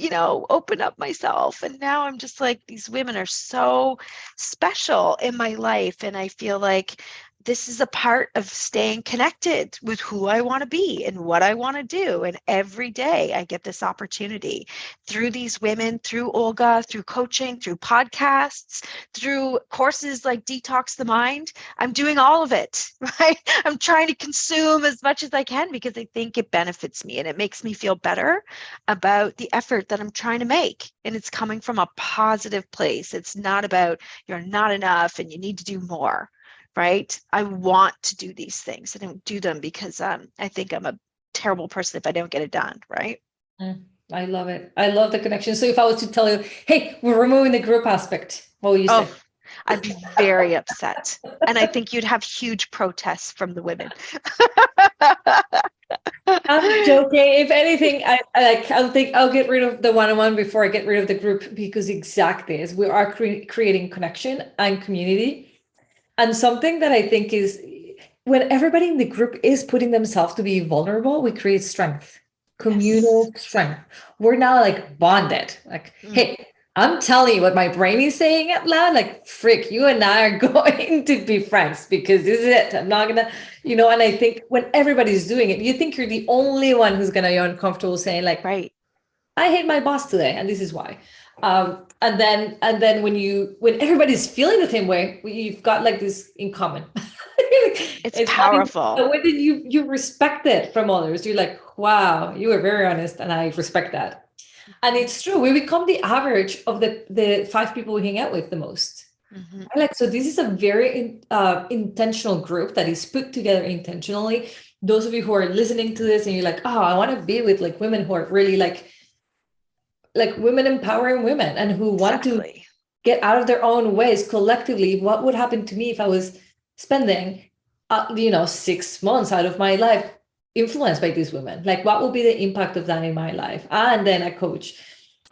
open up myself. And now I'm just like, these women are so special in my life. And I feel like this is a part of staying connected with who I want to be and what I want to do. And every day I get this opportunity through these women, through Olga, through coaching, through podcasts, through courses like Detox the Mind. I'm doing all of it, right? I'm trying to consume as much as I can, because I think it benefits me and it makes me feel better about the effort that I'm trying to make. And it's coming from a positive place. It's not about you're not enough and you need to do more. right? I want to do these things. I don't do them because I think I'm a terrible person if I don't get it done, right? I love it. I love the connection. So if I was to tell you, hey, we're removing the group aspect, what would you say? Oh, I'd be very upset. And I think you'd have huge protests from the women. I'm joking. If anything, I'll think I'll get rid of the one-on-one before I get rid of the group, because exactly as we are creating connection and community. And something that I think is, when everybody in the group is putting themselves to be vulnerable, we create strength, communal strength. We're now like bonded. Like, hey, I'm telling you what my brain is saying out loud. Like, frick, you and I are going to be friends because this is it. I'm not gonna, and I think when everybody's doing it, you think you're the only one who's gonna be uncomfortable saying, like, right, I hate my boss today, and this is why. And then when everybody's feeling the same way, you've got like this in common. it's powerful. When did you respect it from others? You're like, wow, you were very honest, and I respect that. And it's true. We become the average of the 5 people we hang out with the most. Like, so this is a very intentional group that is put together intentionally. Those of you who are listening to this and you're like, oh, I want to be with like women who are really like women empowering women and who want to get out of their own ways collectively. What would happen to me if I was spending, 6 months out of my life influenced by these women? Like, what will be the impact of that in my life? And then a coach.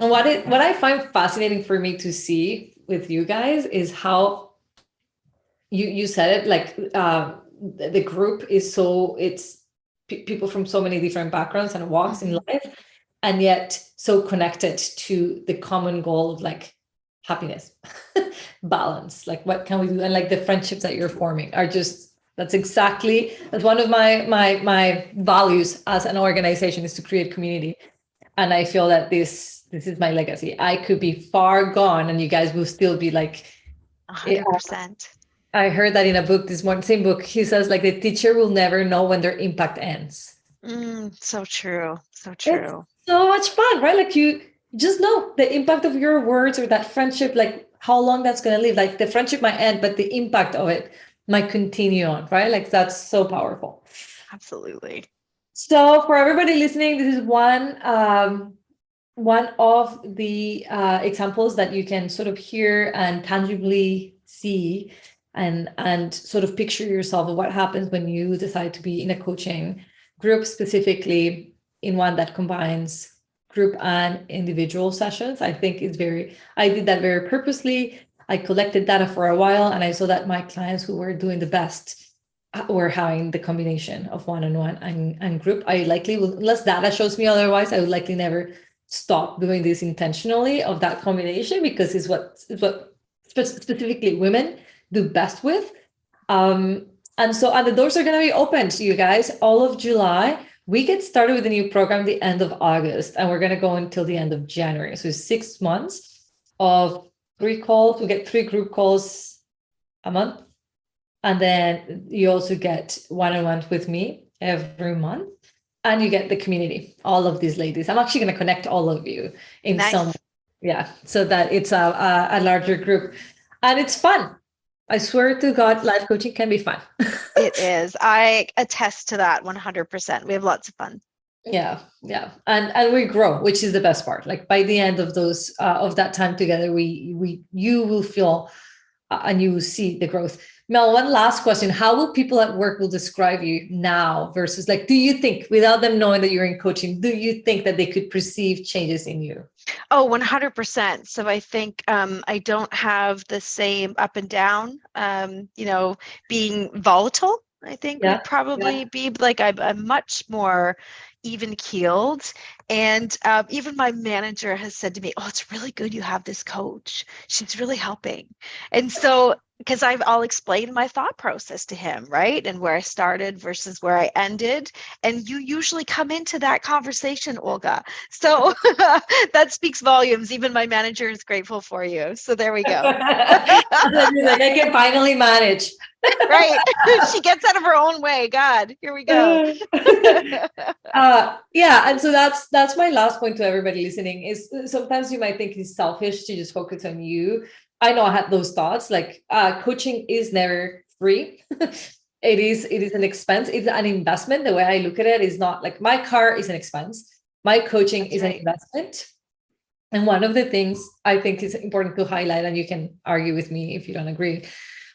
And what I find fascinating for me to see with you guys is how you said it, like, the group is it's people from so many different backgrounds and walks in life, and yet so connected to the common goal of like happiness, balance. Like, what can we do? And like the friendships that you're forming are just, that's one of my values as an organization, is to create community. And I feel that this is my legacy. I could be far gone and you guys will still be like 100%. I heard that in a book, this one same book. He says, like, the teacher will never know when their impact ends. So true. So true. It's so much fun, right? Like, you just know the impact of your words or that friendship, like how long that's going to live. Like, the friendship might end, but the impact of it might continue on, right? Like, that's so powerful. Absolutely. So for everybody listening, this is one of the examples that you can sort of hear and tangibly see and sort of picture yourself of what happens when you decide to be in a coaching group, specifically in one that combines group and individual sessions. I think I did that very purposely. I collected data for a while, and I saw that my clients who were doing the best were having the combination of one-on-one and group. I likely will, unless data shows me otherwise, I would likely never stop doing this intentionally of that combination, because it's what specifically women do best with. And the doors are going to be open to you guys all of July. We get started with a new program the end of August, and we're going to go until the end of January. So 6 months of 3 calls. We get 3 group calls a month. And then you also get one-on-ones with me every month. And you get the community, all of these ladies. I'm actually going to connect all of you in some, so that it's a larger group. And it's fun. I swear to God, life coaching can be fun. It is. I attest to that 100%. We have lots of fun. Yeah. And we grow, which is the best part. Like, by the end of those, of that time together, you will feel and you will see the growth. Mel, one last question. How will people at work will describe you now versus, like, do you think, without them knowing that you're in coaching, do you think that they could perceive changes in you? Oh, 100%. So I think I don't have the same up and down, being volatile. I think would probably be like, I'm much more even keeled. And even my manager has said to me, oh, it's really good you have this coach. She's really helping. And so, because I'll explain my thought process to him, right? And where I started versus where I ended. And you usually come into that conversation, Olga. So that speaks volumes. Even my manager is grateful for you. So there we go. Like, I can finally manage. Right. She gets out of her own way. God, here we go. And so that's my last point to everybody listening, is sometimes you might think it's selfish to just focus on you. I know I had those thoughts, like, coaching is never free. It is an expense. It's an investment. The way I look at it is not like my car is an expense. My coaching is an investment. And one of the things I think is important to highlight, and you can argue with me if you don't agree,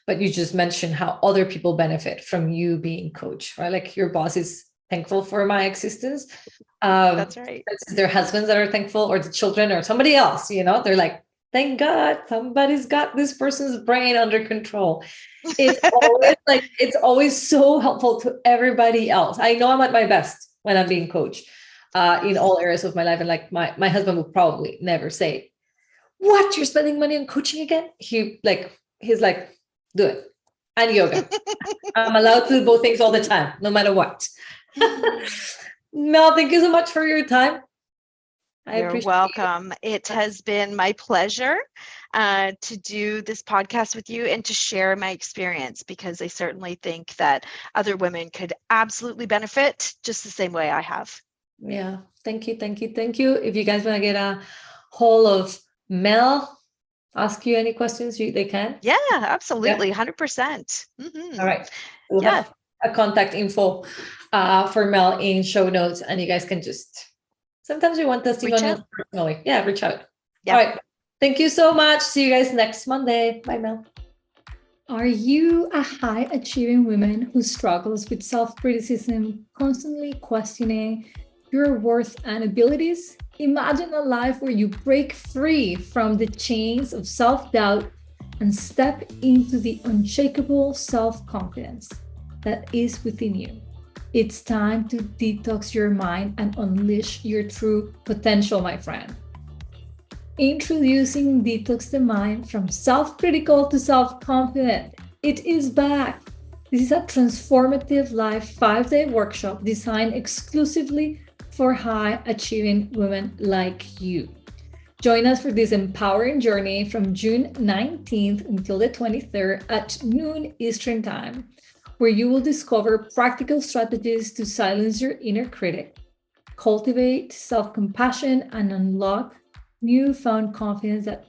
but you just mentioned how other people benefit from you being coach, right? Like your boss is thankful for my existence. That's right. Their husbands that are thankful, or the children, or somebody else, they're like, thank God somebody's got this person's brain under control. It's always so helpful to everybody else. I know I'm at my best when I'm being coached in all areas of my life. And like my husband would probably never say, what, you're spending money on coaching again? He's like, do it. And yoga. I'm allowed to do both things all the time, no matter what. Mel, thank you so much for your time. You're welcome. It has been my pleasure to do this podcast with you and to share my experience, because I certainly think that other women could absolutely benefit just the same way I have. Yeah. Thank you. If you guys want to get a hold of Mel, ask you any questions, they can. Yeah, absolutely. 100%. All right. We'll have a contact info for Mel in show notes, and you guys can just, sometimes we want testimonials personally. Yeah, reach out. Yeah. All right. Thank you so much. See you guys next Monday. Bye, Mel. Are you a high achieving woman who struggles with self-criticism, constantly questioning your worth and abilities? Imagine a life where you break free from the chains of self-doubt and step into the unshakable self-confidence that is within you. It's time to detox your mind and unleash your true potential, my friend. Introducing Detox the Mind from self-critical to self-confident. It is back. This is a transformative live 5-day workshop designed exclusively for high-achieving women like you. Join us for this empowering journey from June 19th until the 23rd at noon Eastern Time, where you will discover practical strategies to silence your inner critic, cultivate self-compassion, and unlock newfound confidence that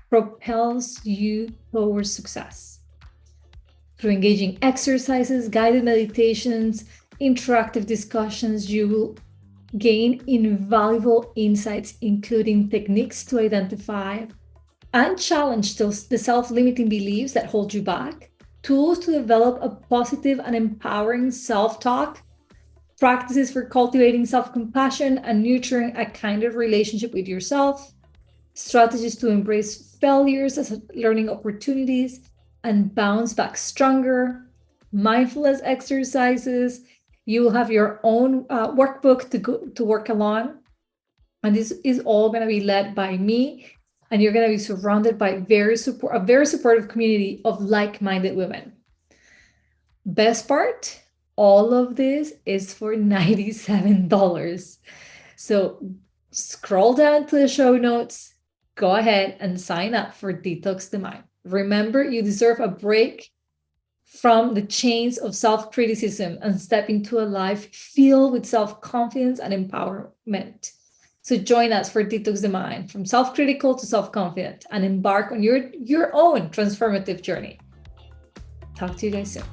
propels you towards success. Through engaging exercises, guided meditations, interactive discussions, you will gain invaluable insights, including techniques to identify and challenge the self-limiting beliefs that hold you back, tools to develop a positive and empowering self-talk, practices for cultivating self-compassion and nurturing a kind of relationship with yourself, strategies to embrace failures as learning opportunities and bounce back stronger, mindfulness exercises. You will have your own workbook to work along. And this is all going to be led by me. And you're going to be surrounded by a very supportive community of like-minded women. Best part, all of this is for $97. So scroll down to the show notes, go ahead and sign up for Detox the Mind. Remember, you deserve a break from the chains of self-criticism and step into a life filled with self-confidence and empowerment. So join us for Detox the Mind, from self-critical to self-confident, and embark on your own transformative journey. Talk to you guys soon.